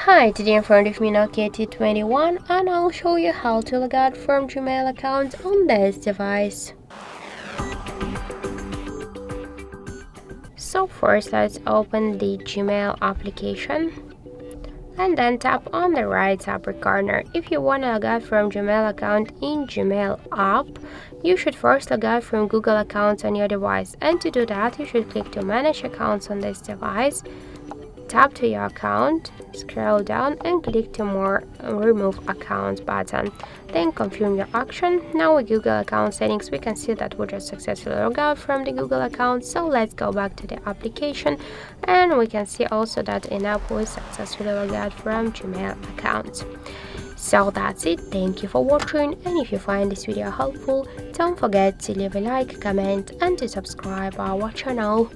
Hi, today in front of me Nokia T21 and I'll show you how to log out from Gmail account on this device. So first let's open the Gmail application and then tap on the right upper corner. If you want to log out from Gmail account in Gmail app, you should first log out from Google accounts on your device, and to do that you should click to manage accounts on this device. Tap to your account, scroll down and click to more remove account button. Then confirm your action. Now with Google account settings we can see that we just successfully logged out from the Google account. So let's go back to the application and we can see also that in app we successfully logged out from Gmail account. So that's it. Thank you for watching, and if you find this video helpful, don't forget to leave a like, comment and to subscribe our channel.